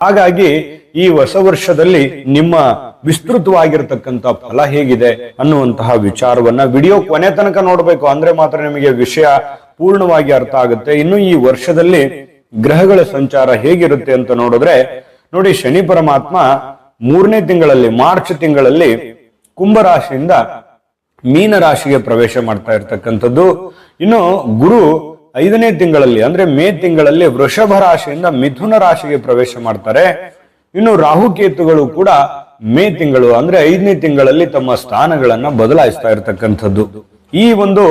ಹಾಗಾಗಿ ಈ ಹೊಸ ವರ್ಷದಲ್ಲಿ ನಿಮ್ಮ ವಿಸ್ತೃತವಾಗಿರತಕ್ಕಂತ ಫಲ ಹೇಗಿದೆ ಅನ್ನುವಂತಹ ವಿಚಾರವನ್ನ ವಿಡಿಯೋ ಕೊನೆ ತನಕ ನೋಡ್ಬೇಕು, ಅಂದ್ರೆ ಮಾತ್ರ ನಿಮಗೆ ವಿಷಯ ಪೂರ್ಣವಾಗಿ ಅರ್ಥ ಆಗುತ್ತೆ. ಇನ್ನು ಈ ವರ್ಷದಲ್ಲಿ ಗ್ರಹಗಳ ಸಂಚಾರ ಹೇಗಿರುತ್ತೆ ಅಂತ ನೋಡಿದ್ರೆ ನೋಡಿ, ಶನಿ ಪರಮಾತ್ಮ 3ನೇ ತಿಂಗಳಲ್ಲಿ ಮಾರ್ಚ್ ತಿಂಗಳಲ್ಲಿ ಕುಂಭರಾಶಿಯಿಂದ ಮೀನ ರಾಶಿಗೆ ಪ್ರವೇಶ ಮಾಡ್ತಾ ಇರ್ತಕ್ಕಂಥದ್ದು. ಇನ್ನು ಗುರು 5ನೇ ತಿಂಗಳಲ್ಲಿ ಅಂದ್ರೆ ಮೇ ತಿಂಗಳಲ್ಲಿ ವೃಷಭ ರಾಶಿಯಿಂದ ಮಿಥುನ ರಾಶಿಗೆ ಪ್ರವೇಶ ಮಾಡ್ತಾರೆ. ಇನ್ನು ರಾಹುಕೇತುಗಳು ಕೂಡ ಮೇ ತಿಂಗಳು ಅಂದ್ರೆ 5ನೇ ತಿಂಗಳಲ್ಲಿ ತಮ್ಮ ಸ್ಥಾನಗಳನ್ನ ಬದಲಾಯಿಸ್ತಾ ಇರ್ತಕ್ಕಂಥದ್ದು. ಈ ಒಂದು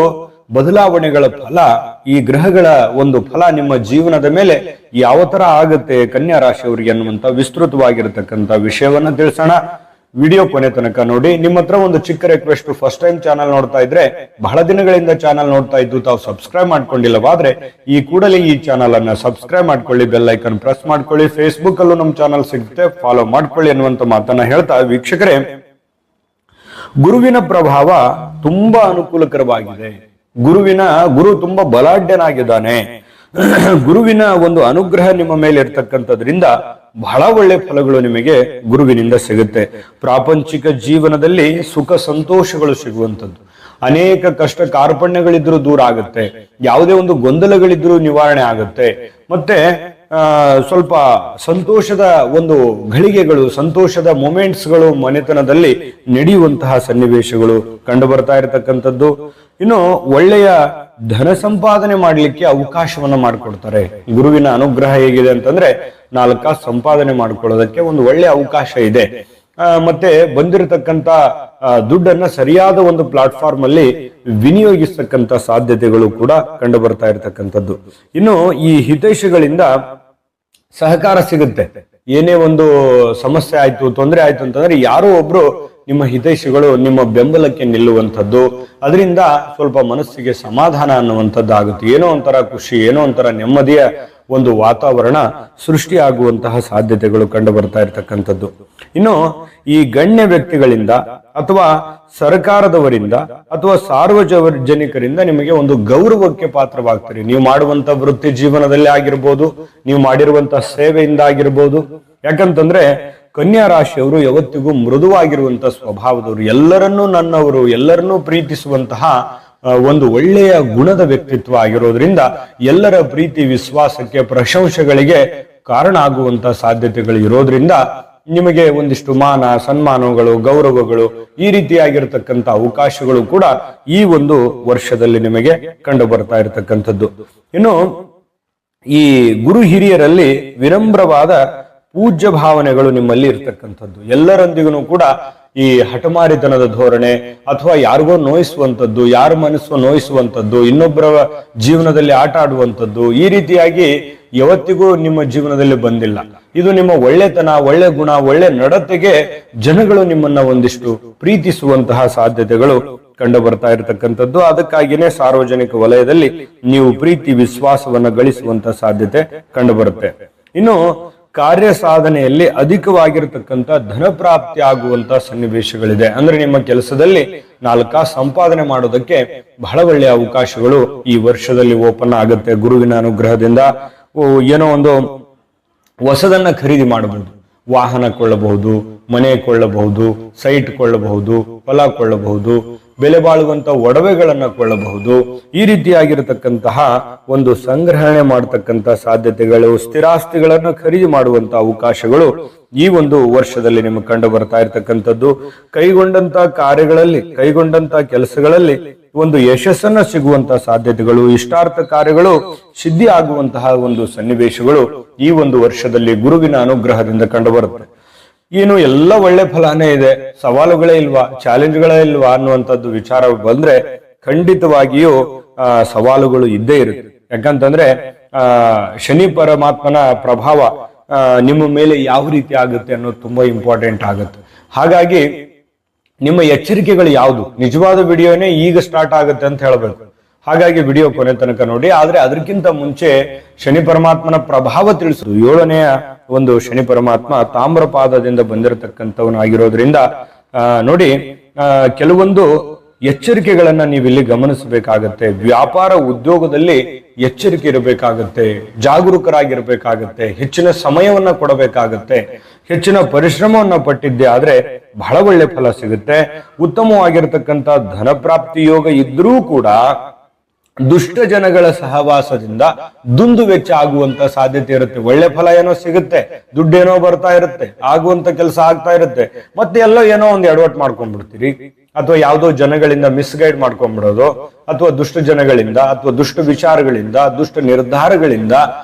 ಬದಲಾವಣೆಗಳ ಫಲ, ಈ ಗ್ರಹಗಳ ಒಂದು ಫಲ ನಿಮ್ಮ ಜೀವನದ ಮೇಲೆ ಯಾವ ತರ ಆಗುತ್ತೆ ಕನ್ಯಾ ರಾಶಿಯವರಿಗೆ ಅನ್ನುವಂತ ವಿಸ್ತೃತವಾಗಿರತಕ್ಕಂತ ವಿಷಯವನ್ನ ತಿಳಿಸೋಣ. ವಿಡಿಯೋ ಕೊನೆ ತನಕ ನೋಡಿ. ನಿಮ್ಮ ಹತ್ರ ಒಂದು ಚಿಕ್ಕ ರಿಕ್ವೆಸ್ಟ್, ಫಸ್ಟ್ ಟೈಮ್ ಚಾನಲ್ ನೋಡ್ತಾ ಇದ್ರೆ, ಬಹಳ ದಿನಗಳಿಂದ ಚಾನಲ್ ನೋಡ್ತಾ ಇದ್ದು ತಾವು ಸಬ್ಸ್ಕ್ರೈಬ್ ಮಾಡ್ಕೊಂಡಿಲ್ಲವಾದ್ರೆ ಈ ಕೂಡಲೇ ಈ ಚಾನಲ್ ಅನ್ನ ಸಬ್ಸ್ಕ್ರೈಬ್ ಮಾಡ್ಕೊಳ್ಳಿ, ಬೆಲ್ ಐಕನ್ ಪ್ರೆಸ್ ಮಾಡ್ಕೊಳ್ಳಿ. ಫೇಸ್ಬುಕ್ ಅಲ್ಲೂ ನಮ್ಮ ಚಾನಲ್ ಸಿಗುತ್ತೆ, ಫಾಲೋ ಮಾಡ್ಕೊಳ್ಳಿ ಅನ್ನುವಂತ ಮಾತನ್ನ ಹೇಳ್ತಾ, ವೀಕ್ಷಕರೇ, ಗುರುವಿನ ಪ್ರಭಾವ ತುಂಬಾ ಅನುಕೂಲಕರವಾಗಿದೆ. ಗುರು ತುಂಬಾ ಬಲಾಢ್ಯನಾಗಿದ್ದಾನೆ. ಗುರುವಿನ ಒಂದು ಅನುಗ್ರಹ ನಿಮ್ಮ ಮೇಲೆ ಇರ್ತಕ್ಕಂಥದ್ರಿಂದ ಬಹಳ ಒಳ್ಳೆ ಫಲಗಳು ನಿಮಗೆ ಗುರುವಿನಿಂದ ಸಿಗುತ್ತೆ. ಪ್ರಾಪಂಚಿಕ ಜೀವನದಲ್ಲಿ ಸುಖ ಸಂತೋಷಗಳು ಸಿಗುವಂಥದ್ದು, ಅನೇಕ ಕಷ್ಟ ಕಾರ್ಪಣ್ಯಗಳಿದ್ರೂ ದೂರ ಆಗುತ್ತೆ, ಯಾವುದೇ ಒಂದು ಗೊಂದಲಗಳಿದ್ರೂ ನಿವಾರಣೆ ಆಗುತ್ತೆ. ಮತ್ತೆ ಸ್ವಲ್ಪ ಸಂತೋಷದ ಒಂದು ಘಳಿಗೆಗಳು, ಸಂತೋಷದ ಮೊಮೆಂಟ್ಸ್ಗಳು ಮನೆತನದಲ್ಲಿ ನಡೆಯುವಂತಹ ಸನ್ನಿವೇಶಗಳು ಕಂಡು ಬರ್ತಾ ಇರತಕ್ಕಂಥದ್ದು. ಇನ್ನು ಒಳ್ಳೆಯ ಧನ ಸಂಪಾದನೆ ಮಾಡ್ಲಿಕ್ಕೆ ಅವಕಾಶವನ್ನ ಮಾಡಿಕೊಡ್ತಾರೆ. ಗುರುವಿನ ಅನುಗ್ರಹ ಹೇಗಿದೆ ಅಂತಂದ್ರೆ 4 ಕಾಸು ಸಂಪಾದನೆ ಮಾಡ್ಕೊಳ್ಳೋದಕ್ಕೆ ಒಂದು ಒಳ್ಳೆಯ ಅವಕಾಶ ಇದೆ. ಮತ್ತೆ ಬಂದಿರತಕ್ಕಂತ ದುಡ್ಡನ್ನ ಸರಿಯಾದ ಒಂದು ಪ್ಲಾಟ್ಫಾರ್ಮ್ ಅಲ್ಲಿ ವಿನಿಯೋಗಿಸತಕ್ಕಂತ ಸಾಧ್ಯತೆಗಳು ಕೂಡ ಕಂಡು ಬರ್ತಾ ಇರತಕ್ಕಂಥದ್ದು. ಇನ್ನು ಈ ಹಿತೈಷಿಗಳಿಂದ ಸಹಕಾರ ಸಿಗುತ್ತೆ. ಏನೇ ಒಂದು ಸಮಸ್ಯೆ ಆಯ್ತು, ತೊಂದರೆ ಆಯ್ತು ಅಂತಂದ್ರೆ ಯಾರೋ ಒಬ್ರು ನಿಮ್ಮ ಹಿತೈಷಿಗಳು ನಿಮ್ಮ ಬೆಂಬಲಕ್ಕೆ ನಿಲ್ಲುವಂಥದ್ದು, ಅದರಿಂದ ಸ್ವಲ್ಪ ಮನಸ್ಸಿಗೆ ಸಮಾಧಾನ ಅನ್ನುವಂಥದ್ದು ಆಗುತ್ತೆ. ಏನೋ ಒಂಥರ ಖುಷಿ, ಏನೋ ಒಂಥರ ನೆಮ್ಮದಿಯ ಒಂದು ವಾತಾವರಣ ಸೃಷ್ಟಿಯಾಗುವಂತಹ ಸಾಧ್ಯತೆಗಳು ಕಂಡು ಬರ್ತಾ ಇರತಕ್ಕಂಥದ್ದು. ಇನ್ನು ಈ ಗಣ್ಯ ವ್ಯಕ್ತಿಗಳಿಂದ ಅಥವಾ ಸರ್ಕಾರದವರಿಂದ ಅಥವಾ ಸಾರ್ವಜನಿಕರಿಂದ ನಿಮಗೆ ಒಂದು ಗೌರವಕ್ಕೆ ಪಾತ್ರವಾಗ್ತೀರಿ. ನೀವು ಮಾಡುವಂತ ವೃತ್ತಿ ಜೀವನದಲ್ಲಿ ಆಗಿರ್ಬೋದು, ನೀವು ಮಾಡಿರುವಂತಹ ಸೇವೆಯಿಂದ ಆಗಿರ್ಬೋದು. ಯಾಕಂತಂದ್ರೆ ಕನ್ಯಾ ರಾಶಿಯವರು ಯಾವತ್ತಿಗೂ ಮೃದುವಾಗಿರುವಂತ ಸ್ವಭಾವದವರು, ಎಲ್ಲರನ್ನೂ ನನ್ನವರು, ಎಲ್ಲರನ್ನೂ ಪ್ರೀತಿಸುವಂತಹ ಒಂದು ಒಳ್ಳೆಯ ಗುಣದ ವ್ಯಕ್ತಿತ್ವ ಆಗಿರೋದ್ರಿಂದ ಎಲ್ಲರ ಪ್ರೀತಿ ವಿಶ್ವಾಸಕ್ಕೆ ಪ್ರಶಂಸೆಗಳಿಗೆ ಕಾರಣ ಆಗುವಂತ ಸಾಧ್ಯತೆಗಳು ಇರೋದ್ರಿಂದ ನಿಮಗೆ ಒಂದಿಷ್ಟು ಮಾನ ಸನ್ಮಾನಗಳು, ಗೌರವಗಳು, ಈ ರೀತಿಯಾಗಿರ್ತಕ್ಕಂಥ ಅವಕಾಶಗಳು ಕೂಡ ಈ ಒಂದು ವರ್ಷದಲ್ಲಿ ನಿಮಗೆ ಕಂಡು ಬರ್ತಾ ಇರತಕ್ಕಂಥದ್ದು. ಇನ್ನು ಈ ಗುರು ಹಿರಿಯರಲ್ಲಿ ವಿನಮ್ರವಾದ ಪೂಜ್ಯ ಭಾವನೆಗಳು ನಿಮ್ಮಲ್ಲಿ ಇರ್ತಕ್ಕಂಥದ್ದು. ಎಲ್ಲರೊಂದಿಗೂ ಕೂಡ ಈ ಹಠಮಾರಿತನದ ಧೋರಣೆ ಅಥವಾ ಯಾರಿಗೋ ನೋಯಿಸುವಂಥದ್ದು, ಯಾರ ಮನಸ್ಸು ನೋಯಿಸುವಂಥದ್ದು, ಇನ್ನೊಬ್ಬರ ಜೀವನದಲ್ಲಿ ಆಟ ಆಡುವಂಥದ್ದು, ಈ ರೀತಿಯಾಗಿ ಯಾವತ್ತಿಗೂ ನಿಮ್ಮ ಜೀವನದಲ್ಲಿ ಬಂದಿಲ್ಲ. ಇದು ನಿಮ್ಮ ಒಳ್ಳೆತನ, ಒಳ್ಳೆ ಗುಣ, ಒಳ್ಳೆ ನಡತೆಗೆ ಜನಗಳು ನಿಮ್ಮನ್ನ ಒಂದಿಷ್ಟು ಪ್ರೀತಿಸುವಂತಹ ಸಾಧ್ಯತೆಗಳು ಕಂಡು ಬರ್ತಾ ಇರತಕ್ಕಂಥದ್ದು. ಅದಕ್ಕಾಗಿಯೇ ಸಾರ್ವಜನಿಕ ವಲಯದಲ್ಲಿ ನೀವು ಪ್ರೀತಿ ವಿಶ್ವಾಸವನ್ನ ಗಳಿಸುವಂತ ಸಾಧ್ಯತೆ ಕಂಡು ಬರುತ್ತೆ. ಇನ್ನು ಕಾರ್ಯ ಸಾಧನೆಯಲ್ಲಿ ಅಧಿಕವಾಗಿರತಕ್ಕಂತ ಧನ ಪ್ರಾಪ್ತಿ ಆಗುವಂತ ಸನ್ನಿವೇಶಗಳಿದೆ. ಅಂದ್ರೆ ನಿಮ್ಮ ಕೆಲಸದಲ್ಲಿ 4 ಕಾಸು ಸಂಪಾದನೆ ಮಾಡೋದಕ್ಕೆ ಬಹಳ ಒಳ್ಳೆಯ ಅವಕಾಶಗಳು ಈ ವರ್ಷದಲ್ಲಿ ಓಪನ್ ಆಗುತ್ತೆ. ಗುರುವಿನ ಅನುಗ್ರಹದಿಂದ ಏನೋ ಒಂದು ಹೊಸದನ್ನ ಖರೀದಿ ಮಾಡಬಹುದು, ವಾಹನ ಕೊಳ್ಳಬಹುದು, ಮನೆ ಕೊಳ್ಳಬಹುದು, ಸೈಟ್ ಕೊಳ್ಳಬಹುದು, ಹೊಲ ಕೊಳ್ಳಬಹುದು, ಬೆಲೆ ಬಾಳುವಂತ ಒಡವೆಗಳನ್ನ ಕೊಳ್ಳಬಹುದು. ಈ ರೀತಿಯಾಗಿರತಕ್ಕಂತಹ ಒಂದು ಸಂಗ್ರಹಣೆ ಮಾಡತಕ್ಕಂತ ಸಾಧ್ಯತೆಗಳು, ಸ್ಥಿರಾಸ್ತಿಗಳನ್ನು ಖರೀದಿ ಮಾಡುವಂತ ಅವಕಾಶಗಳು ಈ ಒಂದು ವರ್ಷದಲ್ಲಿ ನಿಮಗೆ ಕಂಡು ಬರ್ತಾ ಇರತಕ್ಕಂಥದ್ದು. ಕೈಗೊಂಡಂತ ಕಾರ್ಯಗಳಲ್ಲಿ, ಕೈಗೊಂಡಂತ ಕೆಲಸಗಳಲ್ಲಿ ಒಂದು ಯಶಸ್ಸನ್ನ ಸಿಗುವಂತಹ ಸಾಧ್ಯತೆಗಳು, ಇಷ್ಟಾರ್ಥ ಕಾರ್ಯಗಳು ಸಿದ್ಧಿ ಆಗುವಂತಹ ಒಂದು ಸನ್ನಿವೇಶಗಳು ಈ ಒಂದು ವರ್ಷದಲ್ಲಿ ಗುರುವಿನ ಅನುಗ್ರಹದಿಂದ ಕಂಡು ಬರುತ್ತೆ. ಏನು ಎಲ್ಲ ಒಳ್ಳೆ ಫಲಾನೇ ಇದೆ, ಸವಾಲುಗಳೇ ಇಲ್ವಾ, ಚಾಲೆಂಜ್ಗಳೇ ಇಲ್ವಾ ಅನ್ನುವಂಥದ್ದು ವಿಚಾರ ಬಂದ್ರೆ ಖಂಡಿತವಾಗಿಯೂ ಸವಾಲುಗಳು ಇದ್ದೇ ಇರುತ್ತೆ. ಯಾಕಂತಂದ್ರೆ ಶನಿ ಪರಮಾತ್ಮನ ಪ್ರಭಾವ ನಿಮ್ಮ ಮೇಲೆ ಯಾವ ರೀತಿ ಆಗುತ್ತೆ ಅನ್ನೋದು ತುಂಬಾ ಇಂಪಾರ್ಟೆಂಟ್ ಆಗುತ್ತೆ. ಹಾಗಾಗಿ ನಿಮ್ಮ ಎಚ್ಚರಿಕೆಗಳು ಯಾವುದು, ನಿಜವಾದ ವಿಡಿಯೋನೇ ಈಗ ಸ್ಟಾರ್ಟ್ ಆಗುತ್ತೆ ಅಂತ ಹೇಳ್ಬೇಕು. ಹಾಗಾಗಿ ವಿಡಿಯೋ ಕೊನೆ ತನಕ ನೋಡಿ. ಆದ್ರೆ ಅದಕ್ಕಿಂತ ಮುಂಚೆ ಶನಿ ಪರಮಾತ್ಮನ ಪ್ರಭಾವ ತಿಳಿಸುದು. 7ನೇ ಒಂದು ಶನಿ ಪರಮಾತ್ಮ ತಾಮ್ರಪಾದದಿಂದ ಬಂದಿರತಕ್ಕಂಥವನಾಗಿರೋದ್ರಿಂದ ನೋಡಿ, ಕೆಲವೊಂದು ಎಚ್ಚರಿಕೆಗಳನ್ನ ನೀವಿಲ್ಲಿ ಗಮನಿಸಬೇಕಾಗತ್ತೆ. ವ್ಯಾಪಾರ ಉದ್ಯೋಗದಲ್ಲಿ ಎಚ್ಚರಿಕೆ ಇರಬೇಕಾಗತ್ತೆ, ಜಾಗರೂಕರಾಗಿರ್ಬೇಕಾಗತ್ತೆ, ಹೆಚ್ಚಿನ ಸಮಯವನ್ನ ಕೊಡಬೇಕಾಗತ್ತೆ, ಹೆಚ್ಚಿನ ಪರಿಶ್ರಮವನ್ನ ಪಟ್ಟಿದ್ದೆ ಆದ್ರೆ ಬಹಳ ಒಳ್ಳೆ ಫಲ ಸಿಗುತ್ತೆ. ಉತ್ತಮವಾಗಿರ್ತಕ್ಕಂಥ ಧನಪ್ರಾಪ್ತಿ ಯೋಗ ಇದ್ರೂ ಕೂಡ ದುಷ್ಟ ಜನಗಳ ಸಹವಾಸದಿಂದ ದುಂದು ವೆಚ್ಚ ಆಗುವಂತ ಸಾಧ್ಯತೆ ಇರುತ್ತೆ. ಒಳ್ಳೆ ಫಲ ಏನೋ ಸಿಗುತ್ತೆ, ದುಡ್ಡೇನೋ ಬರ್ತಾ ಇರುತ್ತೆ, ಆಗುವಂತ ಕೆಲಸ ಆಗ್ತಾ ಇರುತ್ತೆ, ಮತ್ತೆ ಎಲ್ಲೋ ಏನೋ ಒಂದು ಎಡವಟ್ ಮಾಡ್ಕೊಂಡ್ಬಿಡ್ತೀರಿ, ಅಥವಾ ಯಾವುದೋ ಜನಗಳಿಂದ ಮಿಸ್ಗೈಡ್ ಮಾಡ್ಕೊಂಡ್ಬಿಡೋದು, ಅಥವಾ ದುಷ್ಟ ಜನಗಳಿಂದ ಅಥವಾ ದುಷ್ಟ ವಿಚಾರಗಳಿಂದ ದುಷ್ಟ ನಿರ್ಧಾರಗಳಿಂದ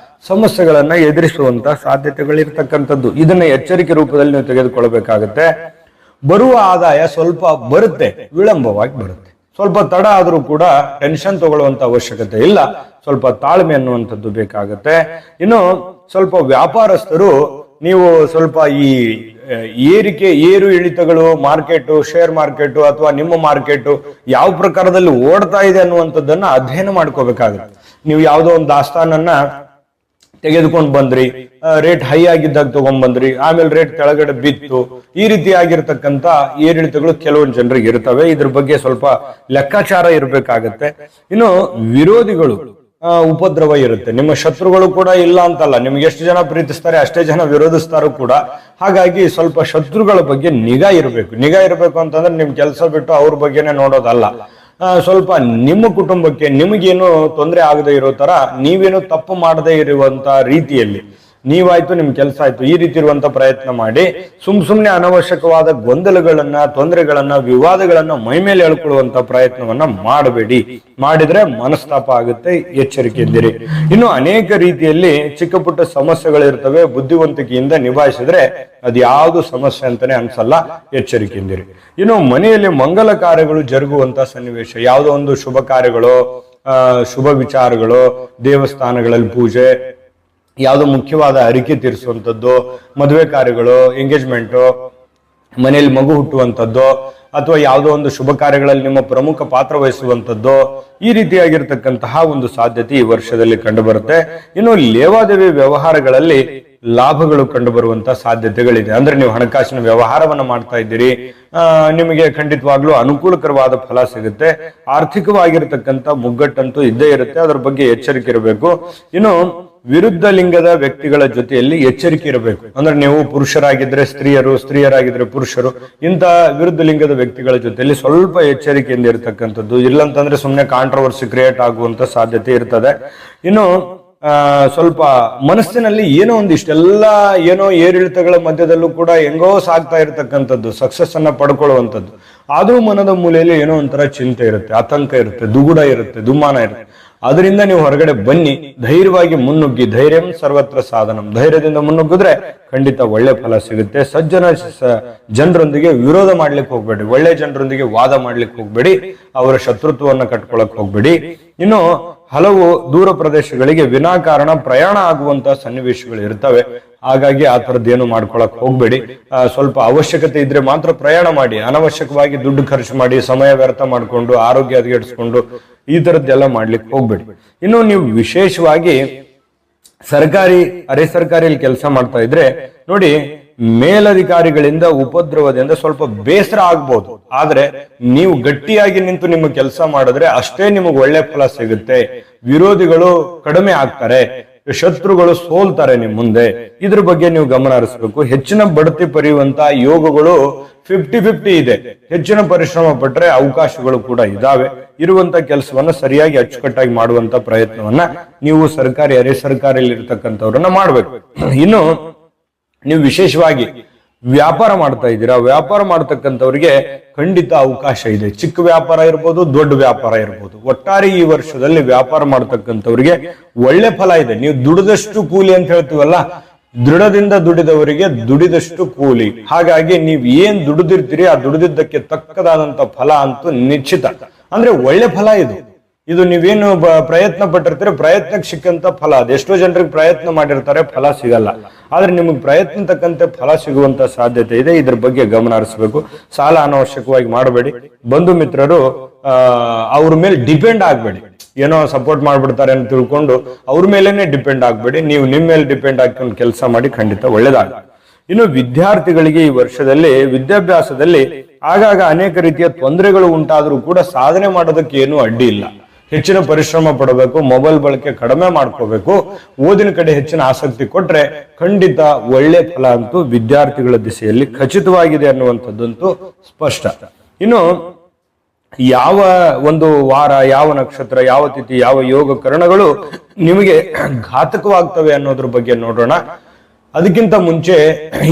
ಸಮಸ್ಯೆಗಳನ್ನ ಎದುರಿಸುವಂತ ಸಾಧ್ಯತೆಗಳಿರ್ತಕ್ಕಂಥದ್ದು. ಇದನ್ನ ಎಚ್ಚರಿಕೆ ರೂಪದಲ್ಲಿ ನೀವು ತೆಗೆದುಕೊಳ್ಬೇಕಾಗತ್ತೆ. ಬರುವ ಆದಾಯ ಸ್ವಲ್ಪ ಬರುತ್ತೆ, ವಿಳಂಬವಾಗಿ ಬರುತ್ತೆ. ಸ್ವಲ್ಪ ತಡ ಆದ್ರೂ ಕೂಡ ಟೆನ್ಷನ್ ತಗೊಳ್ಳುವಂತ ಅವಶ್ಯಕತೆ ಇಲ್ಲ, ಸ್ವಲ್ಪ ತಾಳ್ಮೆ ಅನ್ನುವಂಥದ್ದು ಬೇಕಾಗತ್ತೆ. ಇನ್ನು ಸ್ವಲ್ಪ ವ್ಯಾಪಾರಸ್ಥರು ನೀವು ಸ್ವಲ್ಪ ಈ ಏರು ಇಳಿತಗಳು, ಮಾರ್ಕೆಟ್, ಶೇರ್ ಮಾರ್ಕೆಟ್ ಅಥವಾ ನಿಮ್ಮ ಮಾರ್ಕೆಟ್ ಯಾವ ಪ್ರಕಾರದಲ್ಲಿ ಓಡ್ತಾ ಇದೆ ಅನ್ನುವಂಥದ್ದನ್ನ ಅಧ್ಯಯನ ಮಾಡ್ಕೋಬೇಕಾಗುತ್ತೆ. ನೀವು ಯಾವುದೋ ಒಂದು ದಾಸ್ತಾನನ್ನ ತೆಗೆದುಕೊಂಡು ಬಂದ್ರಿ, ರೇಟ್ ಹೈ ಆಗಿದ್ದಾಗ ತಗೊಂಡ್ ಬಂದ್ರಿ, ಆಮೇಲೆ ರೇಟ್ ಕೆಳಗಡೆ ಬಿತ್ತು, ಈ ರೀತಿಯಾಗಿರ್ತಕ್ಕಂಥ ಏರಿಳಿತಗಳು ಕೆಲವೊಂದು ಜನರಿಗೆ ಇರ್ತವೆ. ಇದ್ರ ಬಗ್ಗೆ ಸ್ವಲ್ಪ ಲೆಕ್ಕಾಚಾರ ಇರಬೇಕಾಗತ್ತೆ. ಇನ್ನು ವಿರೋಧಿಗಳು ಉಪದ್ರವ ಇರುತ್ತೆ. ನಿಮ್ಮ ಶತ್ರುಗಳು ಕೂಡ ಇಲ್ಲ ಅಂತಲ್ಲ, ನಿಮ್ಗೆ ಎಷ್ಟು ಜನ ಪ್ರೀತಿಸ್ತಾರೆ ಅಷ್ಟೇ ಜನ ವಿರೋಧಿಸ್ತಾರೋ ಕೂಡ. ಹಾಗಾಗಿ ಸ್ವಲ್ಪ ಶತ್ರುಗಳ ಬಗ್ಗೆ ನಿಗಾ ಇರಬೇಕು ಅಂತಂದ್ರೆ ನಿಮ್ ಕೆಲಸ ಬಿಟ್ಟು ಅವ್ರ ಬಗ್ಗೆನೆ ನೋಡೋದಲ್ಲ. ಸ್ವಲ್ಪ ನಿಮ್ಮ ಕುಟುಂಬಕ್ಕೆ ನಿಮಗೇನು ತೊಂದರೆ ಆಗದೆ ಇರೋ ತರ, ನೀವೇನು ತಪ್ಪು ಮಾಡದೇ ಇರುವಂತ ರೀತಿಯಲ್ಲಿ ನೀವಾಯ್ತು ನಿಮ್ ಕೆಲಸ ಆಯ್ತು ಈ ರೀತಿ ಇರುವಂತ ಪ್ರಯತ್ನ ಮಾಡಿ. ಸುಮ್ನೆ ಅನವಶ್ಯಕವಾದ ಗೊಂದಲಗಳನ್ನ, ತೊಂದರೆಗಳನ್ನ, ವಿವಾದಗಳನ್ನ ಮೈ ಮೇಲೆ ಎಳ್ಕೊಳ್ಳುವಂತ ಪ್ರಯತ್ನವನ್ನ ಮಾಡಬೇಡಿ. ಮಾಡಿದ್ರೆ ಮನಸ್ತಾಪ ಆಗುತ್ತೆ, ಎಚ್ಚರಿಕೆಯಿಂದಿರಿ. ಇನ್ನು ಅನೇಕ ರೀತಿಯಲ್ಲಿ ಚಿಕ್ಕ ಪುಟ್ಟ ಸಮಸ್ಯೆಗಳಿರ್ತವೆ, ಬುದ್ಧಿವಂತಿಕೆಯಿಂದ ನಿಭಾಯಿಸಿದ್ರೆ ಅದು ಯಾವುದು ಸಮಸ್ಯೆ ಅಂತಾನೆ ಅನ್ಸಲ್ಲ, ಎಚ್ಚರಿಕೆಯಿಂದಿರಿ. ಇನ್ನು ಮನೆಯಲ್ಲಿ ಮಂಗಲ ಕಾರ್ಯಗಳು ಜರುಗುವಂತ ಸನ್ನಿವೇಶ, ಯಾವುದೋ ಒಂದು ಶುಭ ಕಾರ್ಯಗಳು, ಶುಭ ವಿಚಾರಗಳು, ದೇವಸ್ಥಾನಗಳಲ್ಲಿ ಪೂಜೆ, ಯಾವುದೋ ಮುಖ್ಯವಾದ ಅರಿಕೆ ತೀರಿಸುವಂಥದ್ದು, ಮದುವೆ ಕಾರ್ಯಗಳು, ಎಂಗೇಜ್ಮೆಂಟು, ಮನೆಯಲ್ಲಿ ಮಗು ಹುಟ್ಟುವಂಥದ್ದು, ಅಥವಾ ಯಾವುದೋ ಒಂದು ಶುಭ ಕಾರ್ಯಗಳಲ್ಲಿ ನಿಮ್ಮ ಪ್ರಮುಖ ಪಾತ್ರ ವಹಿಸುವಂಥದ್ದು, ಈ ರೀತಿಯಾಗಿರ್ತಕ್ಕಂತಹ ಒಂದು ಸಾಧ್ಯತೆ ಈ ವರ್ಷದಲ್ಲಿ ಕಂಡುಬರುತ್ತೆ. ಇನ್ನು ಲೇವಾದೇವಿ ವ್ಯವಹಾರಗಳಲ್ಲಿ ಲಾಭಗಳು ಕಂಡು ಬರುವಂತಹ ಸಾಧ್ಯತೆಗಳಿದೆ. ಅಂದ್ರೆ ನೀವು ಹಣಕಾಸಿನ ವ್ಯವಹಾರವನ್ನ ಮಾಡ್ತಾ ಇದ್ದೀರಿ, ನಿಮಗೆ ಖಂಡಿತವಾಗ್ಲೂ ಅನುಕೂಲಕರವಾದ ಫಲ ಸಿಗುತ್ತೆ. ಆರ್ಥಿಕವಾಗಿರ್ತಕ್ಕಂಥ ಮುಗ್ಗಟ್ಟಂತೂ ಇದ್ದೇ ಇರುತ್ತೆ, ಅದರ ಬಗ್ಗೆ ಎಚ್ಚರಿಕೆ ಇರಬೇಕು. ಇನ್ನು ವಿರುದ್ಧ ಲಿಂಗದ ವ್ಯಕ್ತಿಗಳ ಜೊತೆಯಲ್ಲಿ ಎಚ್ಚರಿಕೆ ಇರಬೇಕು. ಅಂದ್ರೆ ನೀವು ಪುರುಷರಾಗಿದ್ರೆ ಸ್ತ್ರೀಯರು, ಸ್ತ್ರೀಯರಾಗಿದ್ರೆ ಪುರುಷರು, ಇಂಥ ವಿರುದ್ಧ ಲಿಂಗದ ವ್ಯಕ್ತಿಗಳ ಜೊತೆಯಲ್ಲಿ ಸ್ವಲ್ಪ ಎಚ್ಚರಿಕೆಯಿಂದ ಇರತಕ್ಕಂಥದ್ದು. ಇಲ್ಲಂತಂದ್ರೆ ಸುಮ್ಮನೆ ಕಾಂಟ್ರವರ್ಸಿ ಕ್ರಿಯೇಟ್ ಆಗುವಂತ ಸಾಧ್ಯತೆ ಇರ್ತದೆ. ಇನ್ನು ಸ್ವಲ್ಪ ಮನಸ್ಸಿನಲ್ಲಿ ಏನೋ ಒಂದಿಷ್ಟೆಲ್ಲ ಏನೋ ಏರಿಳಿತಗಳ ಮಧ್ಯದಲ್ಲೂ ಕೂಡ ಹೆಂಗೋ ಸಾಗ್ತಾ ಇರತಕ್ಕಂಥದ್ದು, ಸಕ್ಸಸ್ ಅನ್ನ ಪಡ್ಕೊಳ್ಳುವಂಥದ್ದು. ಆದ್ರೂ ಮನದ ಮೂಲೆಯಲ್ಲಿ ಏನೋ ಒಂಥರ ಚಿಂತೆ ಇರುತ್ತೆ, ಆತಂಕ ಇರುತ್ತೆ, ದುಗುಡ ಇರುತ್ತೆ, ದುಮ್ಮಾನ ಇರುತ್ತೆ. ಅದರಿಂದ ನೀವು ಹೊರಗಡೆ ಬನ್ನಿ, ಧೈರ್ಯವಾಗಿ ಮುನ್ನುಗ್ಗಿ. ಧೈರ್ಯಂ ಸರ್ವತ್ರ ಸಾಧನಂ. ಧೈರ್ಯದಿಂದ ಮುನ್ನುಗ್ಗಿದ್ರೆ ಖಂಡಿತ ಒಳ್ಳೆ ಫಲ ಸಿಗುತ್ತೆ. ಜನರೊಂದಿಗೆ ವಿರೋಧ ಮಾಡ್ಲಿಕ್ಕೆ ಹೋಗ್ಬೇಡಿ, ಒಳ್ಳೆ ಜನರೊಂದಿಗೆ ವಾದ ಮಾಡ್ಲಿಕ್ಕೆ ಹೋಗ್ಬೇಡಿ, ಅವರ ಶತ್ರುತ್ವವನ್ನ ಕಟ್ಕೊಳಕ್ ಹೋಗ್ಬೇಡಿ. ಇನ್ನು ಹಲವು ದೂರ ಪ್ರದೇಶಗಳಿಗೆ ವಿನಾಕಾರಣ ಪ್ರಯಾಣ ಆಗುವಂತಹ ಸನ್ನಿವೇಶಗಳು ಇರ್ತವೆ. ಹಾಗಾಗಿ ಆ ಥರದ್ದೇನು ಮಾಡ್ಕೊಳಕ್ ಹೋಗ್ಬೇಡಿ. ಸ್ವಲ್ಪ ಅವಶ್ಯಕತೆ ಇದ್ರೆ ಮಾತ್ರ ಪ್ರಯಾಣ ಮಾಡಿ. ಅನವಶ್ಯಕವಾಗಿ ದುಡ್ಡು ಖರ್ಚು ಮಾಡಿ, ಸಮಯ ವ್ಯರ್ಥ ಮಾಡ್ಕೊಂಡು, ಆರೋಗ್ಯ ಹದಗೆಡಿಸ್ಕೊಂಡು ಈ ತರದ್ದೆಲ್ಲ ಮಾಡ್ಲಿಕ್ಕೆ ಹೋಗ್ಬೇಡಿ. ಇನ್ನು ನೀವು ವಿಶೇಷವಾಗಿ ಸರ್ಕಾರಿ, ಅರೆ ಸರ್ಕಾರಿಯಲ್ಲಿ ಕೆಲಸ ಮಾಡ್ತಾ ಇದ್ರೆ ನೋಡಿ, ಮೇಲಧಿಕಾರಿಗಳಿಂದ ಉಪದ್ರವದಿಂದ ಸ್ವಲ್ಪ ಬೇಸರ ಆಗ್ಬೋದು. ಆದ್ರೆ ನೀವು ಗಟ್ಟಿಯಾಗಿ ನಿಂತು ನಿಮ್ಮ ಕೆಲಸ ಮಾಡಿದ್ರೆ ಅಷ್ಟೇ ನಿಮಗೆ ಒಳ್ಳೆ ಫಲ ಸಿಗುತ್ತೆ. ವಿರೋಧಿಗಳು ಕಡಿಮೆ ಆಗ್ತಾರೆ, ಶತ್ರುಗಳು ಸೋಲ್ತಾರೆ ನಿಮ್ ಮುಂದೆ. ಇದ್ರ ಬಗ್ಗೆ ನೀವು ಗಮನ ಹರಿಸಬೇಕು. ಹೆಚ್ಚಿನ ಬಡ್ತಿ ಪಡೆಯುವಂತ ಯೋಗಗಳು 50-50 ಇದೆ. ಹೆಚ್ಚಿನ ಪರಿಶ್ರಮ ಪಟ್ರೆ ಅವಕಾಶಗಳು ಕೂಡ ಇದಾವೆ. ಇರುವಂತ ಕೆಲಸವನ್ನ ಸರಿಯಾಗಿ ಅಚ್ಚುಕಟ್ಟಾಗಿ ಮಾಡುವಂತ ಪ್ರಯತ್ನವನ್ನ ನೀವು ಸರ್ಕಾರಿ, ಅರೆ ಸರ್ಕಾರಿಯಲ್ಲಿ ಇರ್ತಕ್ಕಂಥವ್ರನ್ನ ಮಾಡ್ಬೇಕು. ಇನ್ನು ನೀವು ವಿಶೇಷವಾಗಿ ವ್ಯಾಪಾರ ಮಾಡ್ತಾ ಇದ್ದೀರಾ, ವ್ಯಾಪಾರ ಮಾಡ್ತಕ್ಕಂಥವ್ರಿಗೆ ಖಂಡಿತ ಅವಕಾಶ ಇದೆ. ಚಿಕ್ಕ ವ್ಯಾಪಾರ ಇರ್ಬೋದು, ದೊಡ್ಡ ವ್ಯಾಪಾರ ಇರ್ಬೋದು. ಒಟ್ಟಾರೆ ಈ ವರ್ಷದಲ್ಲಿ ವ್ಯಾಪಾರ ಮಾಡ್ತಕ್ಕಂಥವ್ರಿಗೆ ಒಳ್ಳೆ ಫಲ ಇದೆ. ನೀವು ದುಡಿದಷ್ಟು ಕೂಲಿ ಅಂತ ಹೇಳ್ತೀವಲ್ಲ, ದೃಢದಿಂದ ದುಡಿದವರಿಗೆ ದುಡಿದಷ್ಟು ಕೂಲಿ. ಹಾಗಾಗಿ ನೀವು ಏನ್ ದುಡಿದಿರ್ತೀರಿ ಆ ದುಡಿದಿದ್ದಕ್ಕೆ ತಕ್ಕದಾದಂತ ಫಲ ಅಂತೂ ನಿಶ್ಚಿತ. ಅಂದ್ರೆ ಒಳ್ಳೆ ಫಲ ಇದು ನೀವೇನು ಪ್ರಯತ್ನ ಪಟ್ಟಿರ್ತೀರಿ, ಪ್ರಯತ್ನಕ್ಕೆ ಸಿಕ್ಕಂತ ಫಲ. ಅದೆಷ್ಟೋ ಜನರಿಗೆ ಪ್ರಯತ್ನ ಮಾಡಿರ್ತಾರೆ, ಫಲ ಸಿಗಲ್ಲ. ಆದ್ರೆ ನಿಮಗೆ ಪ್ರಯತ್ನ ತಕ್ಕಂತೆ ಫಲ ಸಿಗುವಂತ ಸಾಧ್ಯತೆ ಇದೆ. ಇದ್ರ ಬಗ್ಗೆ ಗಮನ ಹರಿಸಬೇಕು. ಸಾಲ ಅನವಶ್ಯಕವಾಗಿ ಮಾಡಬೇಡಿ. ಬಂಧು ಮಿತ್ರರು ಅವ್ರ ಮೇಲೆ ಡಿಪೆಂಡ್ ಆಗ್ಬೇಡಿ. ಏನೋ ಸಪೋರ್ಟ್ ಮಾಡ್ಬಿಡ್ತಾರೆ ಅಂತ ತಿಳ್ಕೊಂಡು ಅವ್ರ ಮೇಲೇನೆ ಡಿಪೆಂಡ್ ಆಗ್ಬೇಡಿ. ನೀವು ನಿಮ್ಮ ಮೇಲೆ ಡಿಪೆಂಡ್ ಆಗ್ಕೊಂಡು ಕೆಲಸ ಮಾಡಿ, ಖಂಡಿತ ಒಳ್ಳೇದಾಗ. ಇನ್ನು ವಿದ್ಯಾರ್ಥಿಗಳಿಗೆ ಈ ವರ್ಷದಲ್ಲಿ ವಿದ್ಯಾಭ್ಯಾಸದಲ್ಲಿ ಆಗಾಗ ಅನೇಕ ರೀತಿಯ ತೊಂದರೆಗಳು ಉಂಟಾದರೂ ಕೂಡ ಸಾಧನೆ ಮಾಡೋದಕ್ಕೆ ಏನೂ ಅಡ್ಡಿ ಇಲ್ಲ. ಹೆಚ್ಚಿನ ಪರಿಶ್ರಮ ಪಡಬೇಕು, ಮೊಬೈಲ್ ಬಳಕೆ ಕಡಿಮೆ ಮಾಡ್ಕೋಬೇಕು, ಓದಿನ ಕಡೆ ಹೆಚ್ಚಿನ ಆಸಕ್ತಿ ಕೊಟ್ರೆ ಖಂಡಿತ ಒಳ್ಳೆ ಫಲ ಅಂತೂ ವಿದ್ಯಾರ್ಥಿಗಳ ದಿಸೆಯಲ್ಲಿ ಖಚಿತವಾಗಿದೆ ಅನ್ನುವಂಥದ್ದಂತೂ ಸ್ಪಷ್ಟ. ಇನ್ನು ಯಾವ ಒಂದು ವಾರ, ಯಾವ ನಕ್ಷತ್ರ, ಯಾವ ತಿಥಿ, ಯಾವ ಯೋಗ ಕರಣಗಳು ನಿಮಗೆ ಘಾತಕವಾಗ್ತವೆ ಅನ್ನೋದ್ರ ಬಗ್ಗೆ ನೋಡೋಣ. ಅದಕ್ಕಿಂತ ಮುಂಚೆ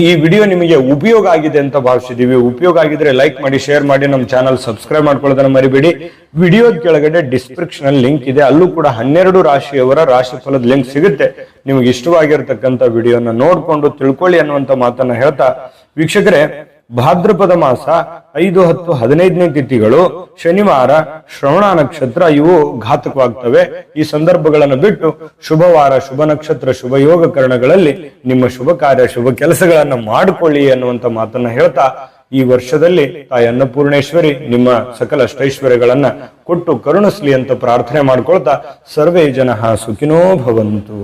ಈ ವಿಡಿಯೋ ನಿಮಗೆ ಉಪಯೋಗ ಆಗಿದೆ ಅಂತ ಭಾವಿಸಿದೀವಿ. ಉಪಯೋಗ ಆಗಿದ್ರೆ ಲೈಕ್ ಮಾಡಿ, ಶೇರ್ ಮಾಡಿ, ನಮ್ಮ ಚಾನಲ್ ಸಬ್ಸ್ಕ್ರೈಬ್ ಮಾಡ್ಕೊಳ್ಳೋದನ್ನ ಮರಿಬೇಡಿ. ವಿಡಿಯೋದ ಕೆಳಗಡೆ ಡಿಸ್ಕ್ರಿಪ್ಷನ್ ಅಲ್ಲಿ ಲಿಂಕ್ ಇದೆ, ಅಲ್ಲೂ ಕೂಡ 12 ರಾಶಿಯವರ ರಾಶಿ ಫಲದ ಲಿಂಕ್ ಸಿಗುತ್ತೆ. ನಿಮಗೆ ಇಷ್ಟವಾಗಿರ್ತಕ್ಕಂಥ ವಿಡಿಯೋನ ನೋಡ್ಕೊಂಡು ತಿಳ್ಕೊಳ್ಳಿ ಅನ್ನುವಂತ ಮಾತನ್ನ ಹೇಳ್ತಾ, ವೀಕ್ಷಕರೇ, ಭಾದ್ರಪದ ಮಾಸ 5, 10, 15ನೇ ತಿಥಿಗಳು ಶನಿವಾರ, ಶ್ರವಣ ನಕ್ಷತ್ರ ಇವು ಘಾತಕವಾಗ್ತವೆ. ಈ ಸಂದರ್ಭಗಳನ್ನು ಬಿಟ್ಟು ಶುಭವಾರ, ಶುಭ ನಕ್ಷತ್ರ, ಶುಭ ಯೋಗ ಕರಣಗಳಲ್ಲಿ ನಿಮ್ಮ ಶುಭ ಕಾರ್ಯ, ಶುಭ ಕೆಲಸಗಳನ್ನ ಮಾಡಿಕೊಳ್ಳಿ ಅನ್ನುವಂತ ಮಾತನ್ನ ಹೇಳ್ತಾ, ಈ ವರ್ಷದಲ್ಲಿ ತಾಯಿ ಅನ್ನಪೂರ್ಣೇಶ್ವರಿ ನಿಮ್ಮ ಸಕಲ ಅಷ್ಟೈಶ್ವರ್ಯಗಳನ್ನ ಕೊಟ್ಟು ಕರುಣಿಸ್ಲಿ ಅಂತ ಪ್ರಾರ್ಥನೆ ಮಾಡ್ಕೊಳ್ತಾ, ಸರ್ವೇ ಜನಃ ಸುಖಿನೋ ಭವಂತು.